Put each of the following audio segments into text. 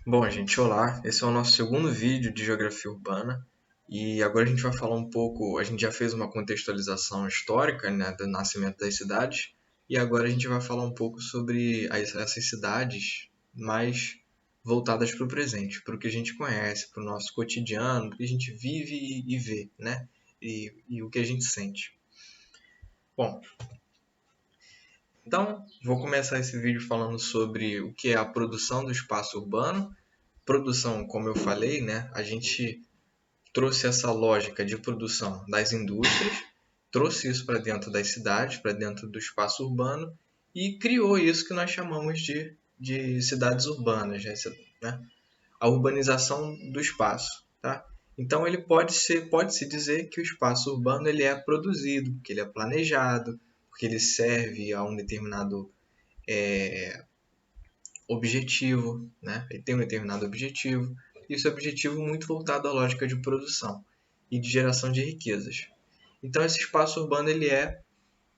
Bom, gente, olá. Esse é o nosso segundo vídeo de geografia urbana e agora a gente vai falar um pouco. A gente já fez uma contextualização histórica, né, do nascimento das cidades e agora a gente vai falar um pouco sobre essas cidades mais voltadas para o presente, para o que a gente conhece, para o nosso cotidiano, para o que a gente vive e vê, né? E o que a gente sente. Bom, então vou começar esse vídeo falando sobre o que é a produção do espaço urbano. Produção, como eu falei, né? A gente trouxe essa lógica de produção das indústrias, trouxe isso para dentro das cidades, para dentro do espaço urbano e criou isso que nós chamamos de cidades urbanas, né? A urbanização do espaço, tá? Então ele pode-se dizer que o espaço urbano ele é produzido, que ele é planejado, porque ele serve a um determinado objetivo, né? Ele tem um determinado objetivo, e esse objetivo muito voltado à lógica de produção e de geração de riquezas. Então esse espaço urbano ele é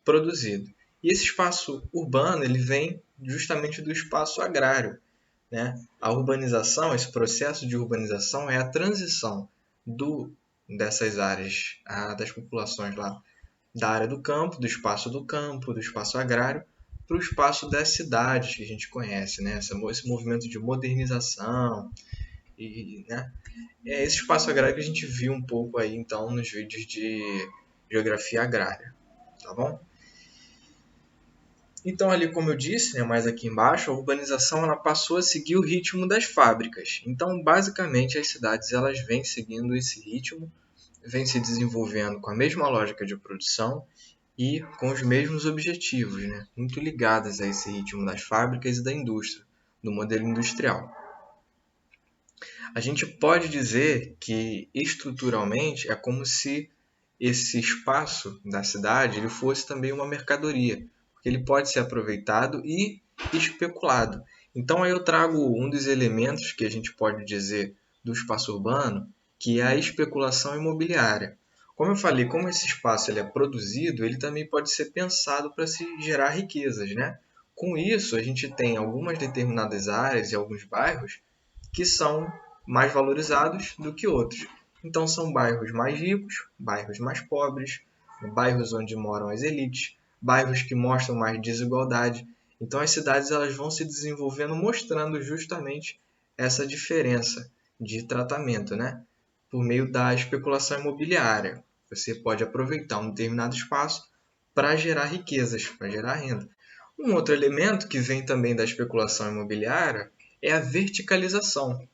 produzido. E esse espaço urbano ele vem justamente do espaço agrário, né? A urbanização, esse processo de urbanização é a transição dessas áreas, das populações lá da área do campo, do espaço agrário, para o espaço das cidades que a gente conhece, né? Esse movimento de modernização e, né? É esse espaço agrário que a gente viu um pouco aí então nos vídeos de geografia agrária, tá bom? Então ali como eu disse, né, mais aqui embaixo, a urbanização ela passou a seguir o ritmo das fábricas. Então basicamente as cidades elas vêm seguindo esse ritmo, vêm se desenvolvendo com a mesma lógica de produção e com os mesmos objetivos, né? Muito ligadas a esse ritmo das fábricas e da indústria, do modelo industrial. A gente pode dizer que estruturalmente é como se esse espaço da cidade ele fosse também uma mercadoria, porque ele pode ser aproveitado e especulado. Então aí eu trago um dos elementos que a gente pode dizer do espaço urbano, que é a especulação imobiliária. Como eu falei, como esse espaço ele é produzido, ele também pode ser pensado para se gerar riquezas, né? Com isso, a gente tem algumas determinadas áreas e alguns bairros que são mais valorizados do que outros. Então são bairros mais ricos, bairros mais pobres, bairros onde moram as elites, bairros que mostram mais desigualdade. Então as cidades elas vão se desenvolvendo mostrando justamente essa diferença de tratamento, né? Por meio da especulação imobiliária. Você pode aproveitar um determinado espaço para gerar riquezas, para gerar renda. Um outro elemento que vem também da especulação imobiliária é a verticalização.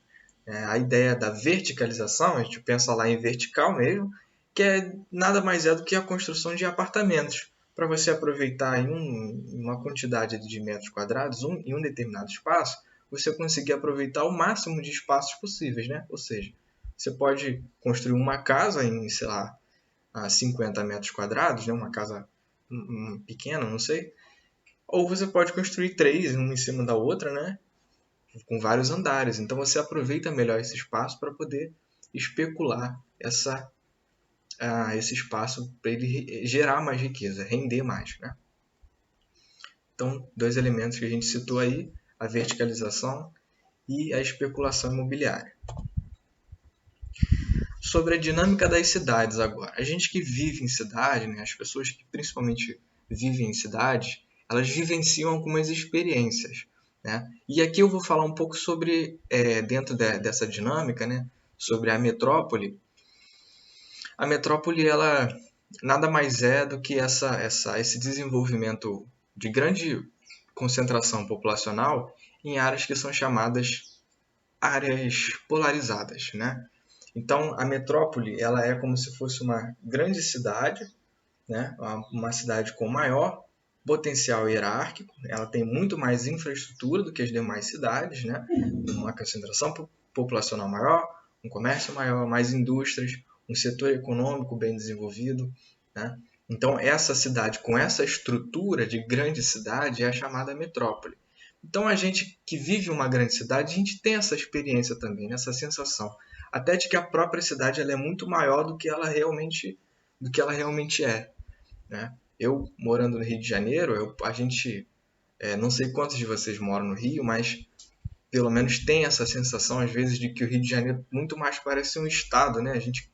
A ideia da verticalização, a gente pensa lá em vertical mesmo, que nada mais é do que a construção de apartamentos, para você aproveitar uma quantidade de metros quadrados, em um determinado espaço, você conseguir aproveitar o máximo de espaços possíveis, né? Ou seja, você pode construir uma casa em, sei lá, a 50 metros quadrados, né? Uma casa pequena, não sei, ou você pode construir três, uma em cima da outra, né? Com vários andares. Então você aproveita melhor esse espaço para poder especular esse espaço para ele gerar mais riqueza, render mais. Né? Então, dois elementos que a gente citou aí, a verticalização e a especulação imobiliária. Sobre a dinâmica das cidades agora. A gente que vive em cidade, né, as pessoas que principalmente vivem em cidades, elas vivenciam algumas experiências. Né? E aqui eu vou falar um pouco sobre, dentro dessa dinâmica, né, sobre a metrópole. A metrópole ela nada mais é do que esse desenvolvimento de grande concentração populacional em áreas que são chamadas áreas polarizadas, né? Então, a metrópole ela é como se fosse uma grande cidade, né? Uma cidade com maior potencial hierárquico, ela tem muito mais infraestrutura do que as demais cidades, né? Uma concentração populacional maior, um comércio maior, mais indústrias, um setor econômico bem desenvolvido, né? Então, essa cidade com essa estrutura de grande cidade é a chamada metrópole. Então, a gente que vive uma grande cidade, a gente tem essa experiência também, essa sensação, até de que a própria cidade ela é muito maior do que ela realmente é, né? Eu morando no Rio de Janeiro, a gente não sei quantos de vocês moram no Rio, mas pelo menos tem essa sensação às vezes de que o Rio de Janeiro muito mais parece um estado, né? A gente,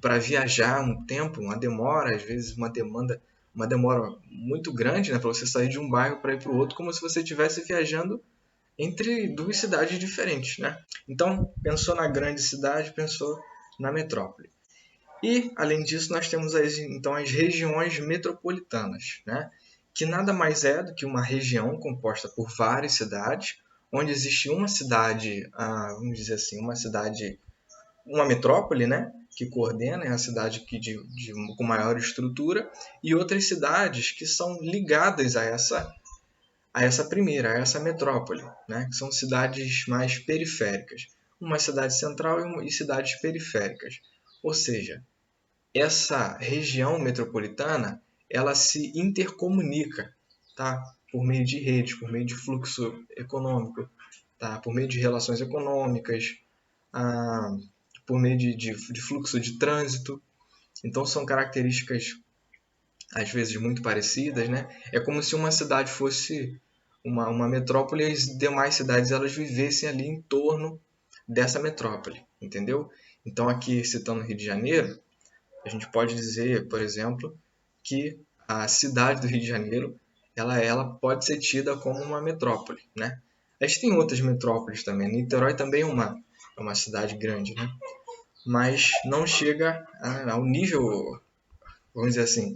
para viajar um tempo, uma demora, às vezes uma demora muito grande, né, para você sair de um bairro para ir para o outro, como se você estivesse viajando entre duas cidades diferentes, né? Então, pensou na grande cidade, pensou na metrópole. E, além disso, nós temos então as regiões metropolitanas, né? Que nada mais é do que uma região composta por várias cidades, onde existe uma cidade, vamos dizer assim, uma metrópole, né? Que coordena, é a cidade com maior estrutura, e outras cidades que são ligadas a essa metrópole, né? Que são cidades mais periféricas. Uma cidade central e cidades periféricas. Ou seja, essa região metropolitana, ela se intercomunica, tá? Por meio de redes, por meio de fluxo econômico, tá? Por meio de relações econômicas, por meio de fluxo de trânsito. Então são características às vezes muito parecidas, né? É como se uma cidade fosse uma metrópole e as demais cidades elas vivessem ali em torno dessa metrópole, entendeu? Então aqui citando o Rio de Janeiro, a gente pode dizer, por exemplo, que a cidade do Rio de Janeiro ela pode ser tida como uma metrópole, né? A gente tem outras metrópoles também. Niterói também é uma cidade grande, né? Mas não chega ao nível, vamos dizer assim.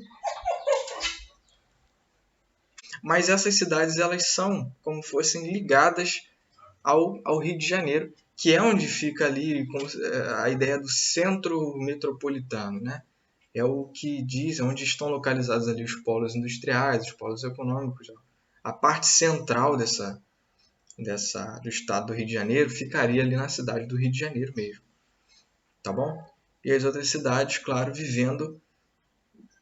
Mas essas cidades elas são como fossem ligadas ao Rio de Janeiro, que é onde fica ali a ideia do centro metropolitano, né? É o que diz onde estão localizados ali os polos industriais, os polos econômicos. A parte central do estado do Rio de Janeiro ficaria ali na cidade do Rio de Janeiro mesmo, tá bom? E as outras cidades, claro, vivendo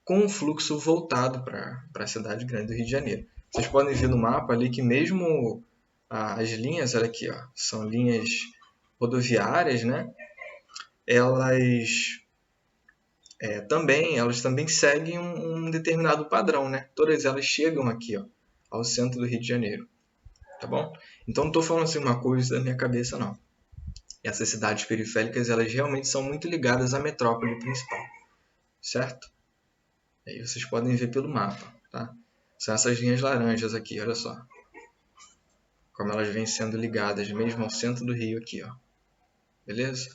com o fluxo voltado para a cidade grande do Rio de Janeiro. Vocês podem ver no mapa ali que mesmo as linhas, olha aqui, ó, são linhas rodoviárias, né? Elas também seguem um determinado padrão, né? Todas elas chegam aqui, ó, ao centro do Rio de Janeiro, tá bom? Então não estou falando assim uma coisa da minha cabeça, não. Essas cidades periféricas, elas realmente são muito ligadas à metrópole principal, certo? Aí vocês podem ver pelo mapa, tá? São essas linhas laranjas aqui, olha só. Como elas vêm sendo ligadas mesmo ao centro do Rio aqui, ó. Beleza?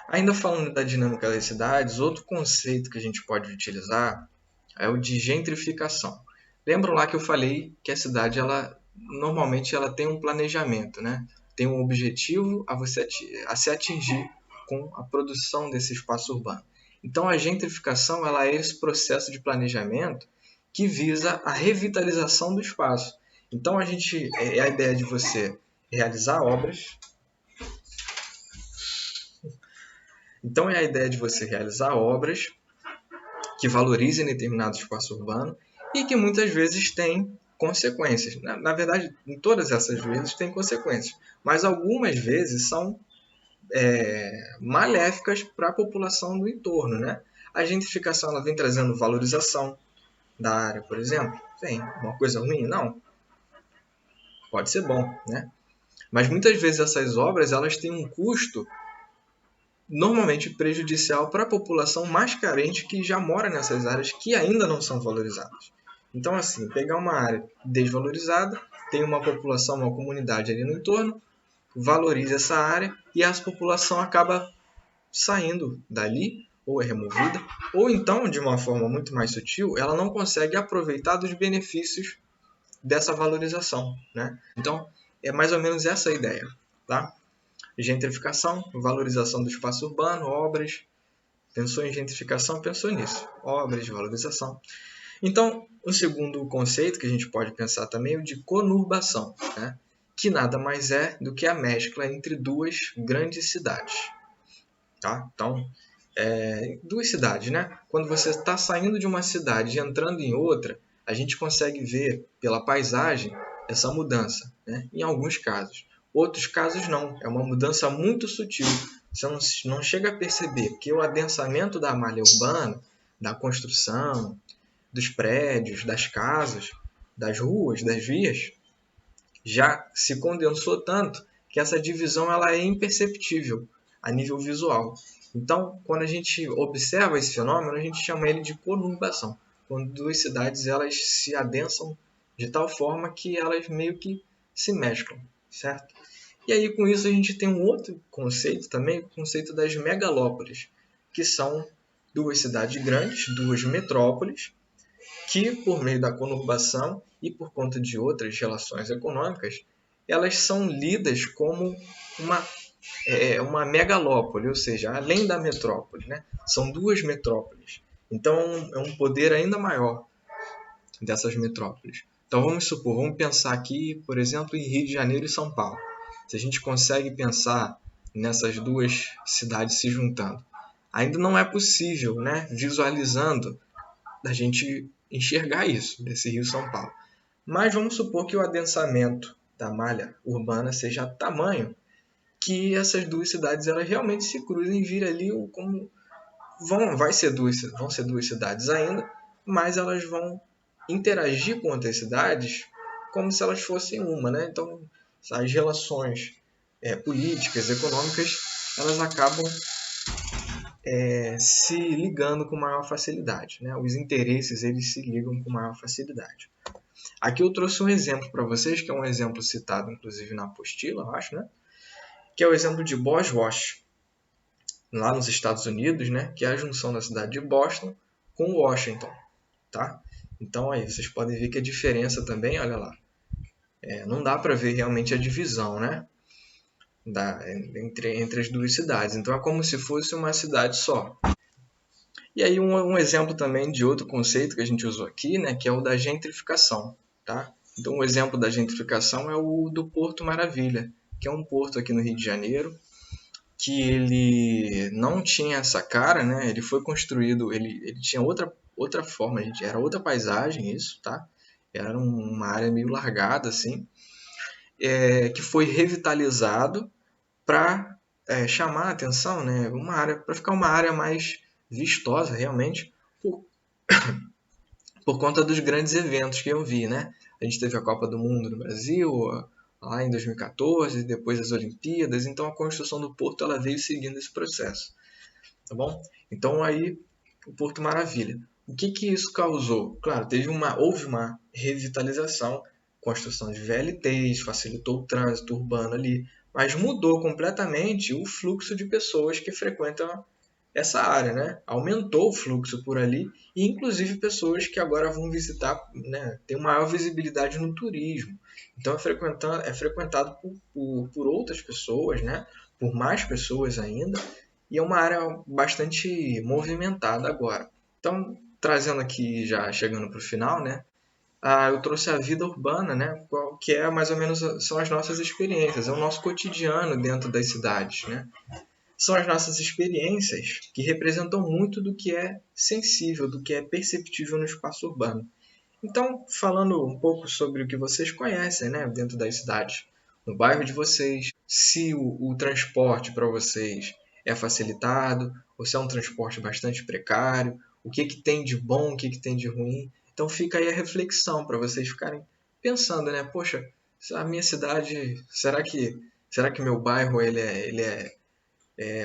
Ainda falando da dinâmica das cidades, outro conceito que a gente pode utilizar é o de gentrificação. Lembram lá que eu falei que a cidade, normalmente ela tem um planejamento, né? Tem um objetivo a se atingir com a produção desse espaço urbano. Então a gentrificação ela é esse processo de planejamento que visa a revitalização do espaço. Então é a ideia de você realizar obras. Então é a ideia de você realizar obras que valorizem determinado espaço urbano e que muitas vezes têm consequências. Na verdade, em todas essas vezes tem consequências, mas algumas vezes são maléficas para a população do entorno, né? A gentrificação ela vem trazendo valorização da área, por exemplo. Vem uma coisa ruim? Não. Pode ser bom, né? Mas muitas vezes essas obras elas têm um custo normalmente prejudicial para a população mais carente que já mora nessas áreas que ainda não são valorizadas. Então, assim, pegar uma área desvalorizada, tem uma população, uma comunidade ali no entorno, valoriza essa área e essa população acaba saindo dali, ou é removida, ou então, de uma forma muito mais sutil, ela não consegue aproveitar dos benefícios dessa valorização, né? Então, é mais ou menos essa a ideia, tá? Gentrificação, valorização do espaço urbano, obras. Pensou em gentrificação, pensou nisso. Obras, valorização. Então, o segundo conceito que a gente pode pensar também é o de conurbação, né? Que nada mais é do que a mescla entre duas grandes cidades. Tá? Então, duas cidades, né? Quando você está saindo de uma cidade e entrando em outra, a gente consegue ver pela paisagem essa mudança, né? Em alguns casos. Outros casos não, é uma mudança muito sutil. Você não chega a perceber, porque o adensamento da malha urbana, da construção, dos prédios, das casas, das ruas, das vias, já se condensou tanto que essa divisão ela é imperceptível a nível visual. Então, quando a gente observa esse fenômeno, a gente chama ele de conurbação, quando duas cidades elas se adensam de tal forma que elas meio que se mesclam, certo? E aí, com isso, a gente tem um outro conceito também, o conceito das megalópolis, que são duas cidades grandes, duas metrópoles, que, por meio da conurbação e por conta de outras relações econômicas, elas são lidas como uma megalópole, ou seja, além da metrópole, né? São duas metrópoles. Então, é um poder ainda maior dessas metrópoles. Então, vamos supor, vamos pensar aqui, por exemplo, em Rio de Janeiro e São Paulo. Se a gente consegue pensar nessas duas cidades se juntando, ainda não é possível, né, visualizando, a gente enxergar isso, desse Rio-São Paulo. Mas vamos supor que o adensamento da malha urbana seja tamanho que essas duas cidades elas realmente se cruzem e viram ali como vão ser duas cidades ainda, mas elas vão interagir com outras cidades como se elas fossem uma, né? Então as relações políticas, econômicas, elas acabam se ligando com maior facilidade, né? Os interesses eles se ligam com maior facilidade. Aqui eu trouxe um exemplo para vocês, que é um exemplo citado inclusive na apostila, eu acho, né? Que é o exemplo de Boswash, lá nos Estados Unidos, né? Que é a junção da cidade de Boston com Washington, tá? Então aí vocês podem ver que a diferença também, olha lá, não dá para ver realmente a divisão, né? Entre as duas cidades. Então é como se fosse uma cidade só. E aí um exemplo também de outro conceito que a gente usou aqui, né? Que é o da gentrificação, tá? Então um exemplo da gentrificação é o do Porto Maravilha, que é um porto aqui no Rio de Janeiro, que ele não tinha essa cara, né? Ele foi construído, ele tinha outra forma, era outra paisagem isso, tá? Era uma área meio largada assim, que foi revitalizado para chamar a atenção, né? Uma área para ficar uma área mais vistosa realmente por conta dos grandes eventos que eu vi, né? A gente teve a Copa do Mundo no Brasil, lá em 2014, depois as Olimpíadas, então a construção do porto ela veio seguindo esse processo, tá bom? Então aí o Porto Maravilha. O que que isso causou? Claro, houve uma revitalização, construção de VLTs, facilitou o trânsito urbano ali, mas mudou completamente o fluxo de pessoas que frequentam essa área, né? Aumentou o fluxo por ali e inclusive pessoas que agora vão visitar, né? Tem maior visibilidade no turismo. Então é frequentado por outras pessoas, né? Por mais pessoas ainda e é uma área bastante movimentada agora. Então trazendo aqui já chegando para o final, né? Eu trouxe a vida urbana, né? Que é mais ou menos são as nossas experiências, é o nosso cotidiano dentro das cidades, né? São as nossas experiências que representam muito do que é sensível, do que é perceptível no espaço urbano. Então, falando um pouco sobre o que vocês conhecem, né, dentro das cidades, no bairro de vocês, se o transporte para vocês é facilitado, ou se é um transporte bastante precário, o que, que tem de bom, o que, que tem de ruim. Então fica aí a reflexão para vocês ficarem pensando, né? Poxa, a minha cidade, será que meu bairro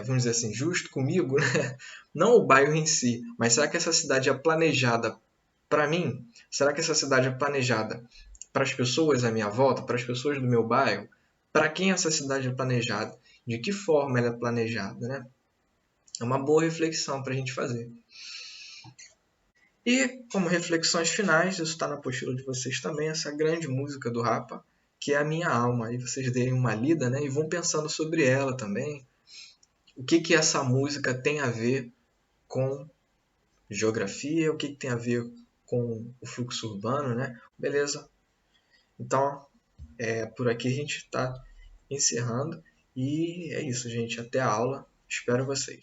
vamos dizer assim, justo comigo, né? Não o bairro em si, mas será que essa cidade é planejada para mim? Será que essa cidade é planejada para as pessoas à minha volta, para as pessoas do meu bairro? Para quem essa cidade é planejada? De que forma ela é planejada, né? É uma boa reflexão para a gente fazer. E, como reflexões finais, isso está na apostila de vocês também, essa grande música do Rapa, que é a minha alma. Aí vocês deem uma lida, né? E vão pensando sobre ela também. O que que essa música tem a ver com geografia, o que tem a ver com o fluxo urbano, né? Beleza? Então, por aqui a gente está encerrando. E é isso, gente. Até a aula. Espero vocês.